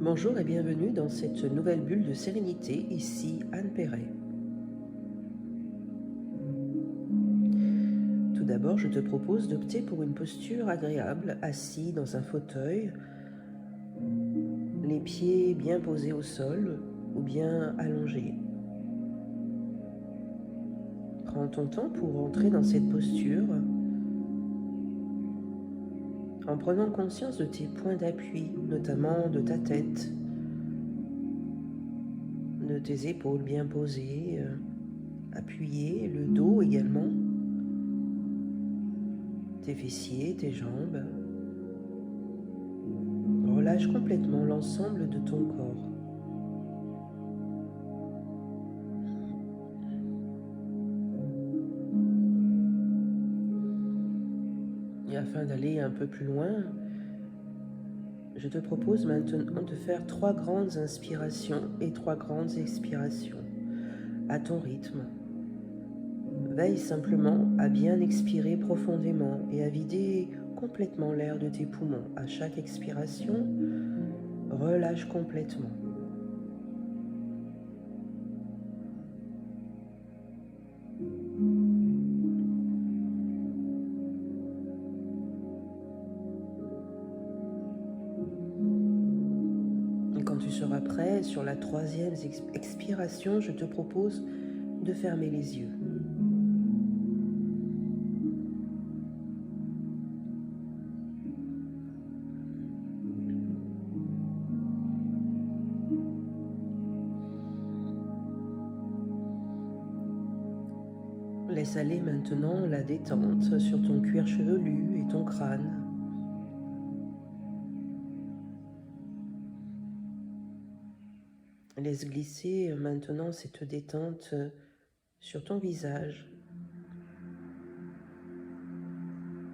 Bonjour et bienvenue dans cette nouvelle bulle de sérénité, ici Anne Perret. Tout d'abord, je te propose d'opter pour une posture agréable, assis dans un fauteuil, les pieds bien posés au sol ou bien allongés. Prends ton temps pour entrer dans cette posture en prenant conscience de tes points d'appui, notamment de ta tête, de tes épaules bien posées, appuyées, le dos également, tes fessiers, tes jambes. Relâche complètement l'ensemble de ton corps. Et afin d'aller un peu plus loin, je te propose maintenant de faire 3 grandes inspirations et 3 grandes expirations à ton rythme. Veille simplement à bien expirer profondément et à vider complètement l'air de tes poumons. À chaque expiration, relâche complètement. Et quand tu seras prêt, sur la 3e expiration, je te propose de fermer les yeux. Laisse aller maintenant la détente sur ton cuir chevelu et ton crâne. Laisse glisser maintenant cette détente sur ton visage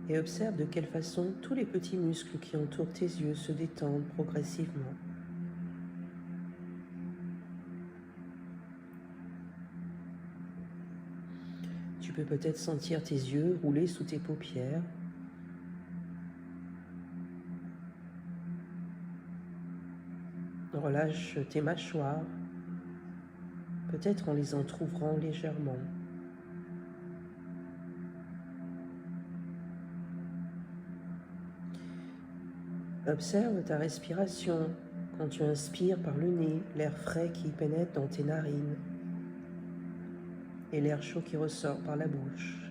et observe de quelle façon tous les petits muscles qui entourent tes yeux se détendent progressivement. Tu peux peut-être sentir tes yeux rouler sous tes paupières. Relâche tes mâchoires, peut-être en les entr'ouvrant légèrement. Observe ta respiration quand tu inspires par le nez, l'air frais qui pénètre dans tes narines et l'air chaud qui ressort par la bouche.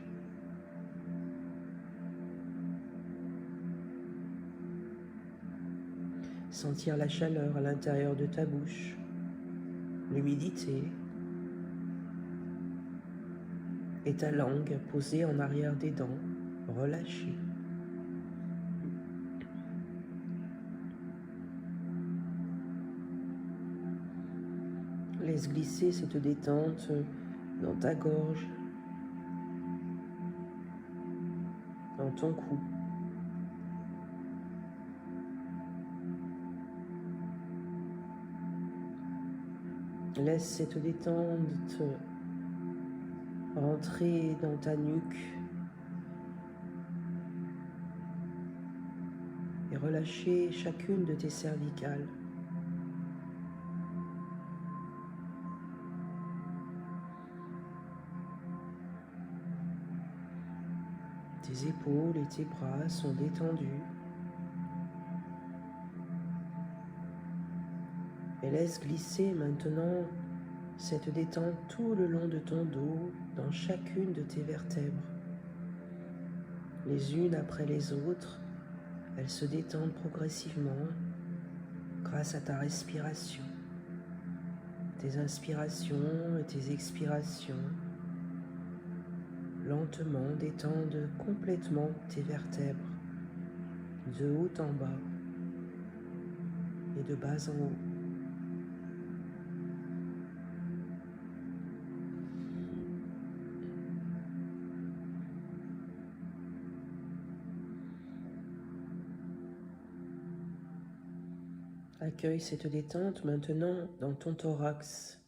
Sentir la chaleur à l'intérieur de ta bouche, l'humidité et ta langue posée en arrière des dents, relâchée. Laisse glisser cette détente dans ta gorge, dans ton cou. Laisse cette détente rentrer dans ta nuque et relâcher chacune de tes cervicales. Tes épaules et tes bras sont détendus. Et laisse glisser maintenant cette détente tout le long de ton dos, dans chacune de tes vertèbres. Les unes après les autres, elles se détendent progressivement grâce à ta respiration. Tes inspirations et tes expirations lentement détendent complètement tes vertèbres, de haut en bas et de bas en haut. Accueille cette détente maintenant dans ton thorax.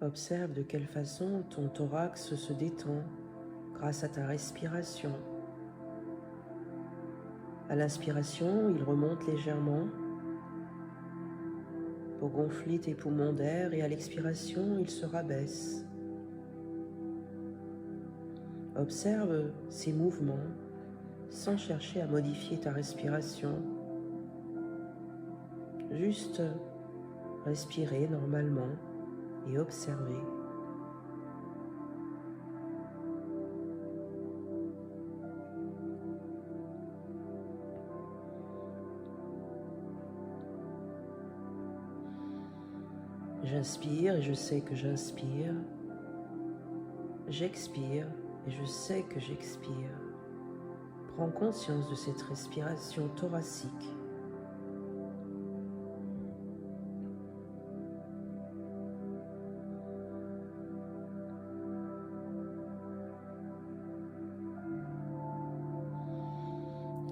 Observe de quelle façon ton thorax se détend grâce à ta respiration À l'inspiration, il remonte légèrement pour gonfler tes poumons d'air et à l'expiration, il se rabaisse. Observe ces mouvements sans chercher à modifier ta respiration. Juste respirer normalement et observer. J'inspire et je sais que j'inspire. J'expire et je sais que j'expire. Prends conscience de cette respiration thoracique.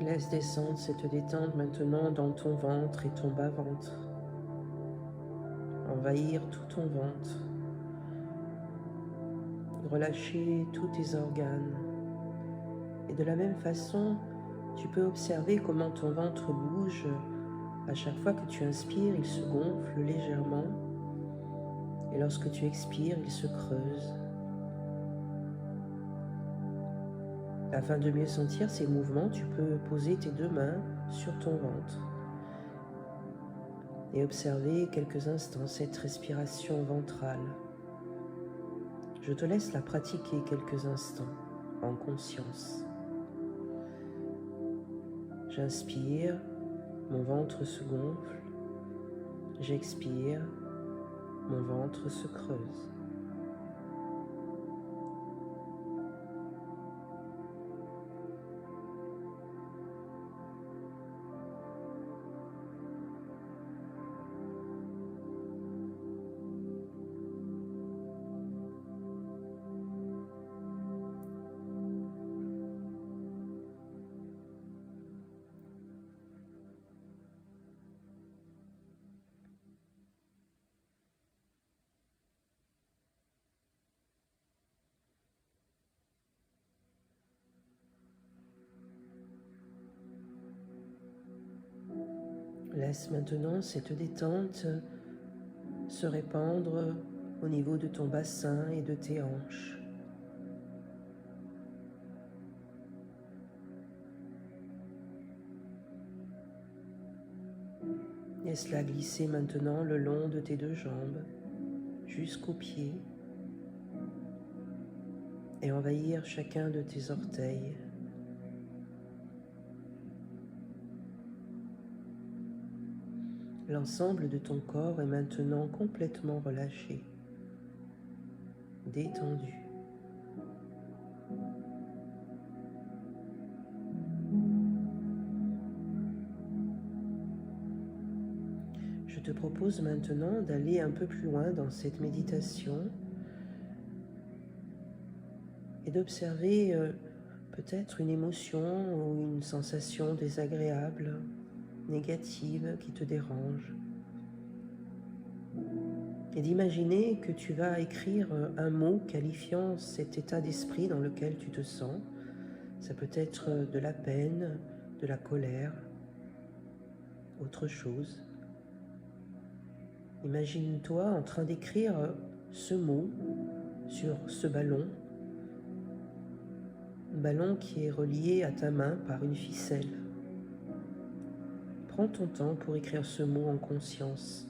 Laisse descendre cette détente maintenant dans ton ventre et ton bas-ventre. Envahir tout ton ventre. Relâcher tous tes organes. Et de la même façon, tu peux observer comment ton ventre bouge. À chaque fois que tu inspires, il se gonfle légèrement. Et lorsque tu expires, il se creuse. Afin de mieux sentir ces mouvements, tu peux poser tes deux mains sur ton ventre et observer quelques instants cette respiration ventrale. Je te laisse la pratiquer quelques instants en conscience. J'inspire, mon ventre se gonfle. J'expire, mon ventre se creuse. Laisse maintenant cette détente se répandre au niveau de ton bassin et de tes hanches. Laisse-la glisser maintenant le long de tes deux jambes jusqu'aux pieds et envahir chacun de tes orteils. L'ensemble de ton corps est maintenant complètement relâché, détendu. Je te propose maintenant d'aller un peu plus loin dans cette méditation et d'observer peut-être une émotion ou une sensation désagréable, négative qui te dérange. Et d'imaginer que tu vas écrire un mot qualifiant cet état d'esprit dans lequel tu te sens. Ça peut être de la peine, de la colère, autre chose. Imagine-toi en train d'écrire ce mot sur ce ballon, un ballon qui est relié à ta main par une ficelle. Prends ton temps pour écrire ce mot en conscience.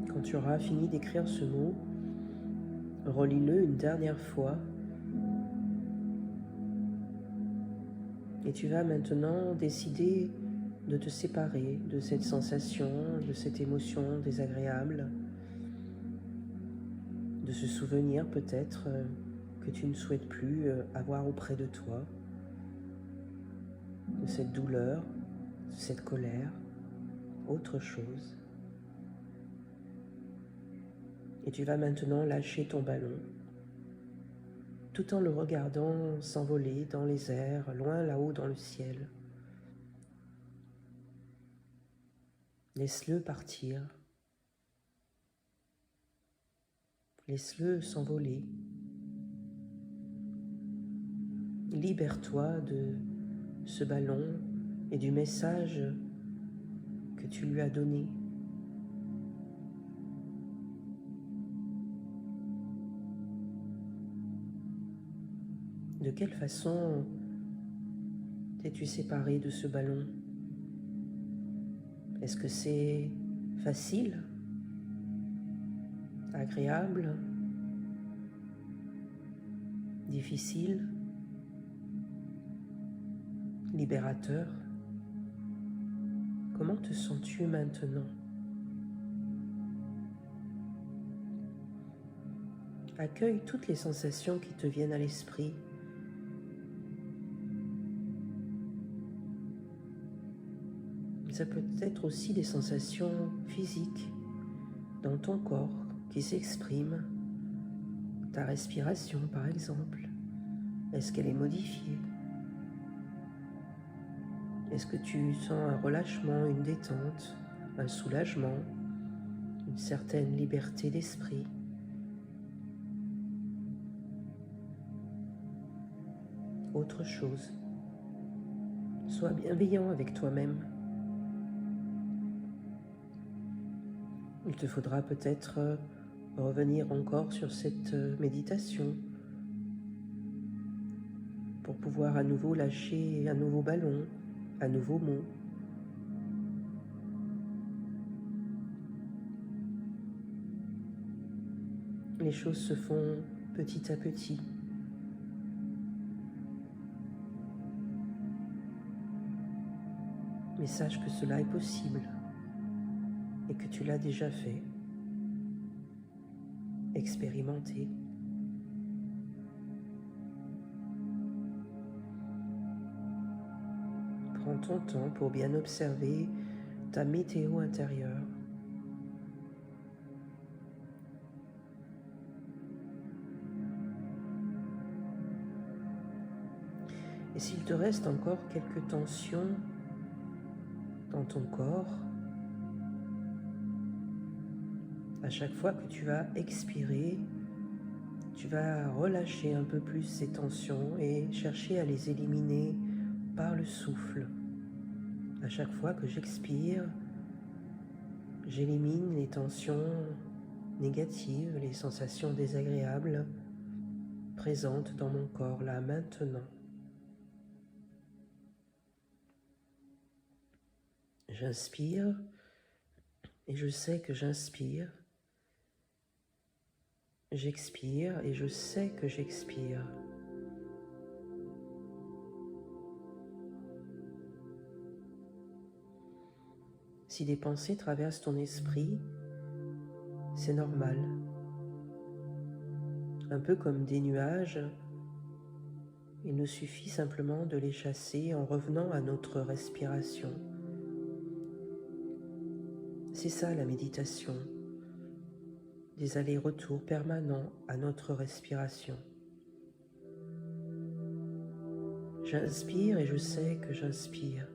Quand tu auras fini d'écrire ce mot, relis-le une dernière fois. Et tu vas maintenant décider de te séparer de cette sensation, de cette émotion désagréable, de ce souvenir peut-être que tu ne souhaites plus avoir auprès de toi, de cette douleur, de cette colère, autre chose. Et tu vas maintenant lâcher ton ballon, tout en le regardant s'envoler dans les airs, loin là-haut dans le ciel. Laisse-le partir. Laisse-le s'envoler. Libère-toi de ce ballon et du message que tu lui as donné. De quelle façon t'es-tu séparé de ce ballon? Est-ce que c'est facile, agréable, difficile, libérateur? Comment te sens-tu maintenant? Accueille toutes les sensations qui te viennent à l'esprit. Ça peut être aussi des sensations physiques dans ton corps qui s'expriment. Ta respiration, par exemple, est-ce qu'elle est modifiée? Est-ce que tu sens un relâchement, une détente, un soulagement, une certaine liberté d'esprit? Autre chose, sois bienveillant avec toi-même. Il te faudra peut-être revenir encore sur cette méditation pour pouvoir à nouveau lâcher un nouveau ballon, un nouveau mot. Les choses se font petit à petit. Mais sache que cela est possible et que tu l'as déjà fait. Expérimenté. Prends ton temps pour bien observer ta météo intérieure. Et s'il te reste encore quelques tensions dans ton corps, à chaque fois que tu vas expirer, tu vas relâcher un peu plus ces tensions et chercher à les éliminer par le souffle. À chaque fois que j'expire, j'élimine les tensions négatives, les sensations désagréables présentes dans mon corps là maintenant. J'inspire et je sais que j'inspire. J'expire et je sais que j'expire. Si des pensées traversent ton esprit, c'est normal. Un peu comme des nuages, il nous suffit simplement de les chasser en revenant à notre respiration. C'est ça la méditation, des allers-retours permanents à notre respiration. J'inspire et je sais que j'inspire.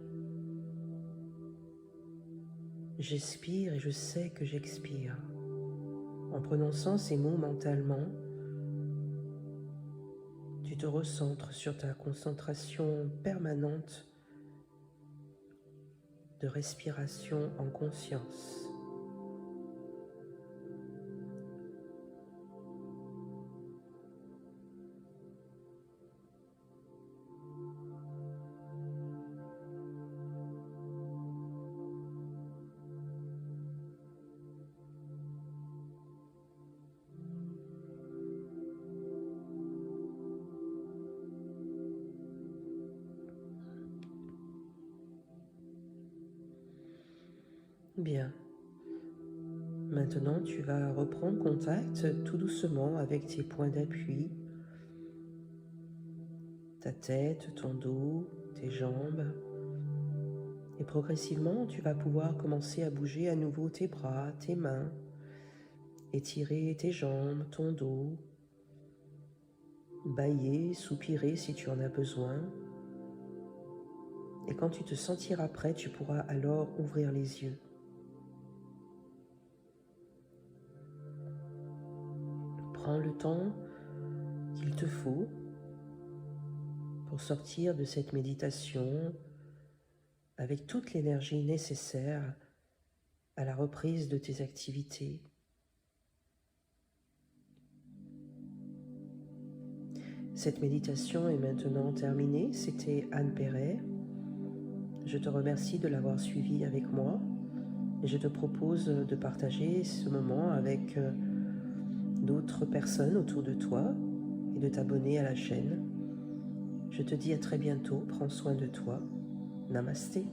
J'expire et je sais que j'expire. En prononçant ces mots mentalement, tu te recentres sur ta concentration permanente de respiration en conscience. Bien. Maintenant, tu vas reprendre contact tout doucement avec tes points d'appui, ta tête, ton dos, tes jambes. Et progressivement, tu vas pouvoir commencer à bouger à nouveau tes bras, tes mains, étirer tes jambes, ton dos, bâiller, soupirer si tu en as besoin. Et quand tu te sentiras prêt, tu pourras alors ouvrir les yeux. Prends le temps qu'il te faut pour sortir de cette méditation avec toute l'énergie nécessaire à la reprise de tes activités. Cette méditation est maintenant terminée. C'était Anne Perret. Je te remercie de l'avoir suivie avec moi et je te propose de partager ce moment avec d'autres personnes autour de toi et de t'abonner à la chaîne. Je te dis à très bientôt. Prends soin de toi. Namasté.